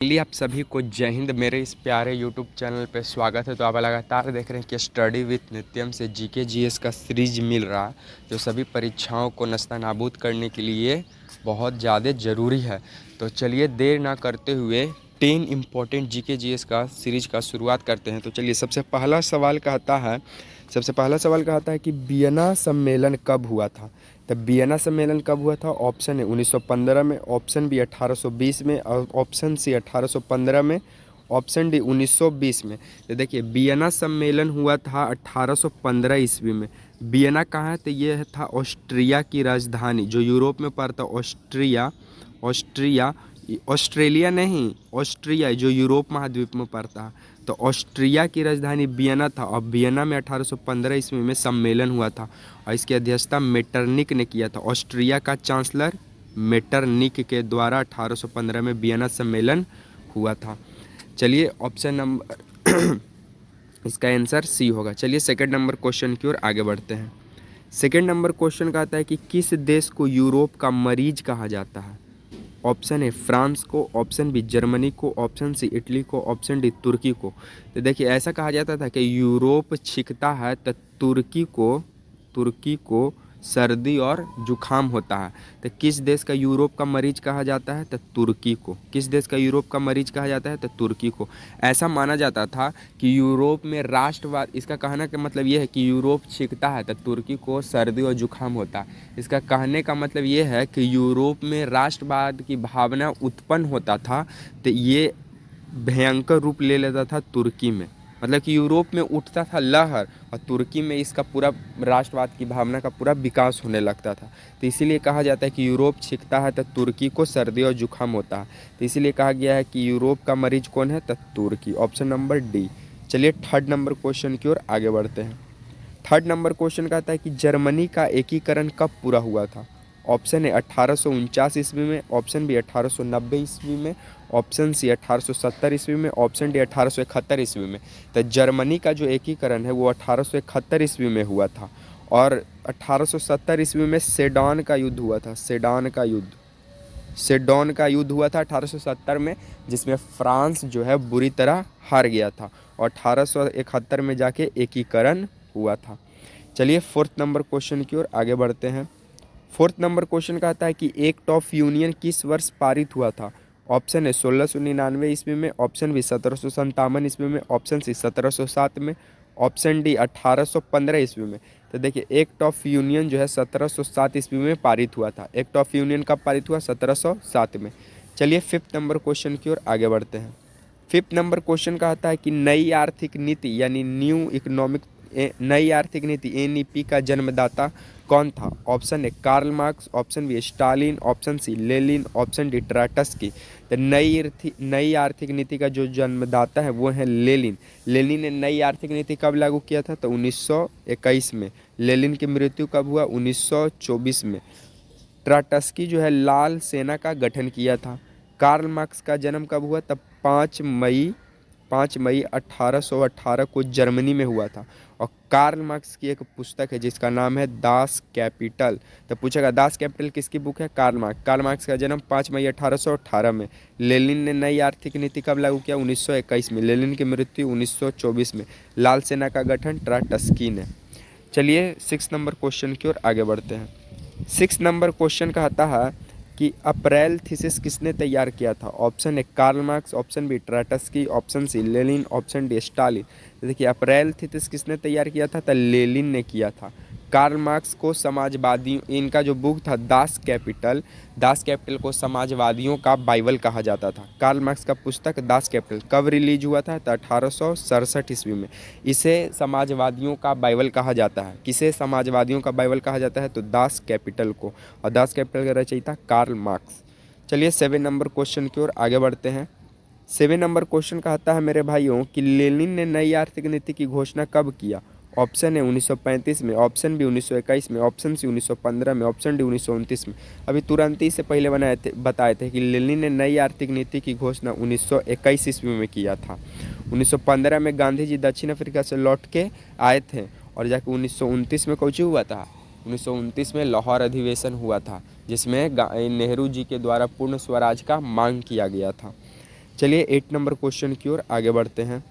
लिए आप सभी को जय हिंद। मेरे इस प्यारे यूट्यूब चैनल पे स्वागत है। तो आप लगातार देख रहे हैं कि स्टडी विथ नित्यम से जीके जीएस का सीरीज मिल रहा है जो सभी परीक्षाओं को नस्तानाबूद करने के लिए बहुत ज़्यादा ज़रूरी है। तो चलिए देर ना करते हुए 10 इम्पोर्टेंट जीके जीएस का सीरीज का शुरुआत करते हैं। तो चलिए सबसे पहला सवाल कहता है कि वियना सम्मेलन कब हुआ था। तब वियना सम्मेलन कब हुआ था? ऑप्शन है 1915 में, ऑप्शन बी 1820 में, और ऑप्शन सी 1815 में, ऑप्शन डी 1920 में। तो देखिए वियना सम्मेलन हुआ था 1815 ईस्वी में। वियना कहाँ है? तो ये था ऑस्ट्रिया की राजधानी जो यूरोप में पड़ता। ऑस्ट्रिया ऑस्ट्रेलिया नहीं, ऑस्ट्रिया जो यूरोप महाद्वीप में पड़ता है। तो ऑस्ट्रिया की राजधानी वियना था और वियना में 1815 ईस्वी में सम्मेलन हुआ था और इसकी अध्यक्षता मेटरनिक ने किया था। ऑस्ट्रिया का चांसलर मेटरनिक के द्वारा 1815 में वियना सम्मेलन हुआ था। चलिए ऑप्शन नंबर इसका आंसर सी होगा। चलिए सेकंड नंबर क्वेश्चन की ओर आगे बढ़ते हैं। सेकंड नंबर क्वेश्चन कहता है कि किस देश को यूरोप का मरीज कहा जाता है। ऑप्शन है फ्रांस को, ऑप्शन बी जर्मनी को, ऑप्शन सी इटली को, ऑप्शन डी तुर्की को। तो देखिए ऐसा कहा जाता था कि यूरोप छिकता है तो तुर्की को सर्दी और जुखाम होता है। तो किस देश का यूरोप का मरीज कहा जाता है? तो तुर्की को। किस देश का यूरोप का मरीज कहा जाता है? तो तुर्की को। ऐसा माना जाता था कि यूरोप में राष्ट्रवाद, इसका कहने का मतलब ये है कि यूरोप छिकता है तो तुर्की को सर्दी और जुखाम होता है। इसका कहने का मतलब ये है कि यूरोप में राष्ट्रवाद की भावना उत्पन्न होता था तो ये भयंकर रूप ले लेता था तुर्की में। मतलब कि यूरोप में उठता था लहर और तुर्की में इसका पूरा राष्ट्रवाद की भावना का पूरा विकास होने लगता था। तो इसीलिए कहा जाता है कि यूरोप छिकता है तो तुर्की को सर्दी और जुखाम होता है। तो इसीलिए कहा गया है कि यूरोप का मरीज कौन है? तो तुर्की। Option number D. चलिए थर्ड नंबर क्वेश्चन की ओर आगे बढ़ते हैं। थर्ड नंबर क्वेश्चन कहता है कि जर्मनी का एकीकरण कब पूरा हुआ था। ऑप्शन है 1849 ईस्वी में, ऑप्शन बी 1890 ईस्वी में, ऑप्शन सी 1870 ईस्वी में, ऑप्शन डी 1871 ईस्वी में। तो जर्मनी का जो एकीकरण है वो 1871 ईस्वी में हुआ था और 1870 ईस्वी में सेडॉन का युद्ध हुआ था। सेडॉन का युद्ध हुआ था 1870 में, जिसमें फ्रांस जो है बुरी तरह हार गया था और 1871 में जाके एकीकरण हुआ था। चलिए फोर्थ नंबर क्वेश्चन की ओर आगे बढ़ते हैं। फोर्थ नंबर क्वेश्चन कहता है कि एक्ट ऑफ यूनियन किस वर्ष पारित हुआ था। ऑप्शन है 1699 ईस्वी में, ऑप्शन बी 1757 ईस्वी में, ऑप्शन सी 1707 में, ऑप्शन डी 1815 ईस्वी में। तो देखिए एक्ट ऑफ यूनियन जो है 1707 ईस्वी में पारित हुआ था। एक्ट ऑफ यूनियन कब पारित हुआ? 1707 में। चलिए फिफ्थ नंबर क्वेश्चन की ओर आगे बढ़ते हैं। फिफ्थ नंबर क्वेश्चन कहता है कि नई आर्थिक नीति यानी नई आर्थिक नीति एनईपी का जन्मदाता कौन था। ऑप्शन है Karl Marx, option B Stalin, option C Lenin, option D Trotsky. तो नई आर्थिक नीति का जो जन्मदाता है वो है लेनिन। लेनिन ने नई आर्थिक नीति कब लागू किया था? तो 1921 में। लेनिन की मृत्यु कब हुआ? 1924 में। ट्राटस्की जो है लाल सेना का गठन किया था। कार्ल मार्क्स का जन्म कब हुआ? तब 5 मई 1818 को जर्मनी में हुआ था। और कार्ल मार्क्स की एक पुस्तक है जिसका नाम है दास कैपिटल। तो पूछेगा दास कैपिटल किसकी बुक है? Karl Marx. कार्ल मार्क्स का जन्म 5 मई 1818 में। लेनिन ने नई आर्थिक नीति कब लागू किया? 1921 में। लेनिन की मृत्यु 1924 में। लाल सेना का गठन ट्राटस्की ने। चलिए सिक्स नंबर क्वेश्चन की ओर आगे बढ़ते हैं। सिक्स नंबर क्वेश्चन कहता है कि अप्रैल थीसिस किसने तैयार किया था। ऑप्शन है Karl Marx, option B Trotsky, option C Lenin, option D Stalin. तो देखिए अप्रैल थीसिस किसने तैयार किया था? तो लेनिन ने किया था। कार्ल मार्क्स को समाजवादियों, इनका जो बुक था दास कैपिटल को समाजवादियों का बाइबल कहा जाता था। कार्ल मार्क्स का पुस्तक दास कैपिटल कब रिलीज हुआ था? तो 1867 ईस्वी में। इसे समाजवादियों का बाइबल कहा जाता है। किसे समाजवादियों का बाइबल कहा जाता है? तो दास कैपिटल को। और दास कैपिटल का रचयिता कार्ल मार्क्स। चलिए 7 नंबर क्वेश्चन की ओर आगे बढ़ते हैं। 7 नंबर क्वेश्चन कहता है मेरे भाइयों कि लेनिन ने नई आर्थिक नीति की घोषणा कब किया। ऑप्शन है 1935 में, ऑप्शन बी 1921 में, ऑप्शन सी 1915 में, ऑप्शन डी 1929 में। अभी तुरंत ही से पहले बताए थे कि लेनिन ने नई आर्थिक नीति की घोषणा 1921 ईस्वी में किया था। 1915 में गांधी जी दक्षिण अफ्रीका से लौट के आए थे और जाके 1929 में कुछ हुआ था। 1929 में लाहौर अधिवेशन हुआ था जिसमें नेहरू जी के द्वारा पूर्ण स्वराज का मांग किया गया था। चलिए 8 नंबर क्वेश्चन की ओर आगे बढ़ते हैं।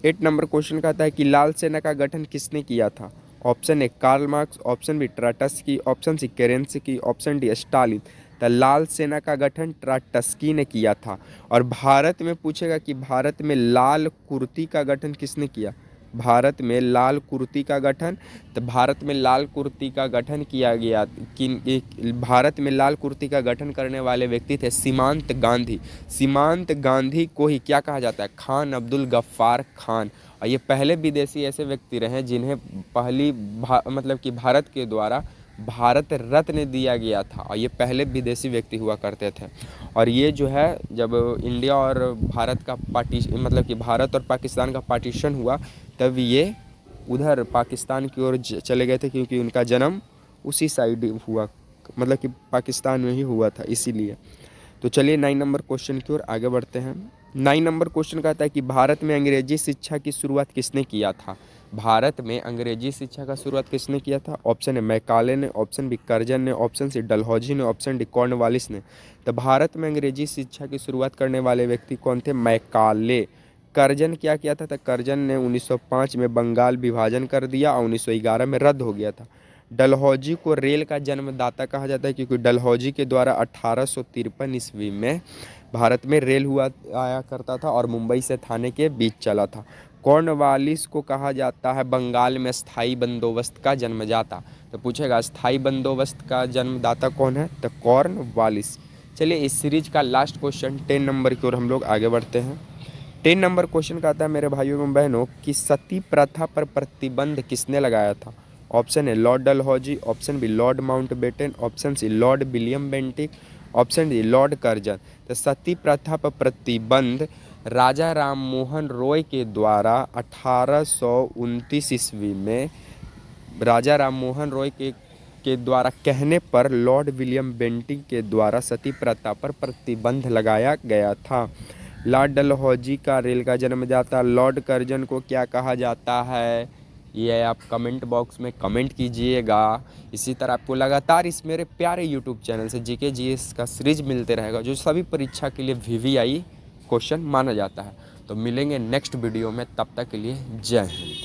8 नंबर क्वेश्चन कहता है कि लाल सेना का गठन किसने किया था? Option A Karl Marx, option B Trotsky, option C Kerensky, option D Stalin. तो लाल सेना का गठन ट्राटस्की ने किया था। और भारत में पूछेगा कि भारत में लाल कुर्ती का गठन किसने किया? भारत में लाल कुर्ती का गठन, तो भारत में लाल कुर्ती का गठन किया गया भारत में लाल कुर्ती का गठन करने वाले व्यक्ति थे सीमांत गांधी। सीमांत गांधी को ही क्या कहा जाता है? खान अब्दुल गफ्फार खान। और ये पहले विदेशी ऐसे व्यक्ति रहे जिन्हें पहली मतलब कि भारत के द्वारा भारत रत्न दिया गया था, और ये पहले विदेशी व्यक्ति हुआ करते थे। और ये जो है जब इंडिया और भारत का मतलब कि भारत और पाकिस्तान का पार्टीशन हुआ, तब ये उधर पाकिस्तान की ओर चले गए थे, क्योंकि उनका जन्म उसी साइड हुआ, मतलब कि पाकिस्तान में ही हुआ था, इसीलिए। तो चलिए 9 नंबर क्वेश्चन की ओर आगे बढ़ते हैं। 9 नंबर क्वेश्चन कहता है कि भारत में अंग्रेजी शिक्षा की शुरुआत किसने किया था? भारत में अंग्रेजी शिक्षा का शुरुआत किसने किया था? ऑप्शन ए मैकाले ने, ऑप्शन बी कर्जन ने, ऑप्शन सी डलहौजी ने, ऑप्शन डी कॉर्नवालिस ने। तो भारत में अंग्रेजी शिक्षा की शुरुआत करने वाले व्यक्ति कौन थे? मैकाले। कर्जन क्या किया था? तो कर्जन ने 1905 में बंगाल विभाजन कर दिया और 1911 में रद्द हो गया था। डलहौजी को रेल का जन्मदाता कहा जाता है, क्योंकि डलहौजी के द्वारा 1853 ईस्वी में भारत में रेल हुआ आया करता था और मुंबई से थाने के बीच चला था। कॉर्नवालिस को कहा जाता है बंगाल में स्थायी बंदोबस्त का जन्मदाता। तो पूछेगा स्थायी बंदोबस्त का जन्मदाता कौन है? तो कॉर्नवालिस। चलिए इस सीरीज का लास्ट क्वेश्चन 10 नंबर की ओर हम लोग आगे बढ़ते हैं। 10 नंबर क्वेश्चन का आता है मेरे भाइयों एवं बहनों कि सती प्रथा पर प्रतिबंध किसने लगाया था? Option A Lord Dalhousie, option B Lord Mountbatten, option C Lord William Bentinck, option D Lord Curzon. तो सती प्रथा पर प्रतिबंध राजा राम मोहन रॉय के द्वारा 1829 ईस्वी में राजा राम मोहन रॉय के द्वारा कहने पर लॉर्ड विलियम बेंटिक के द्वारा सती प्रथा पर प्रतिबंध लगाया गया था। लॉर्ड डलहौजी का रेल का जन्मदाता लॉर्ड कर्जन को क्या कहा जाता है? ये आप कमेंट बॉक्स में कमेंट कीजिएगा। इसी तरह आपको लगातार इस मेरे प्यारे यूट्यूब चैनल से जीके जीएस का सीरीज मिलते रहेगा, जो सभी परीक्षा के लिए वीवीआई क्वेश्चन माना जाता है। तो मिलेंगे नेक्स्ट वीडियो में, तब तक के लिए जय हिंद।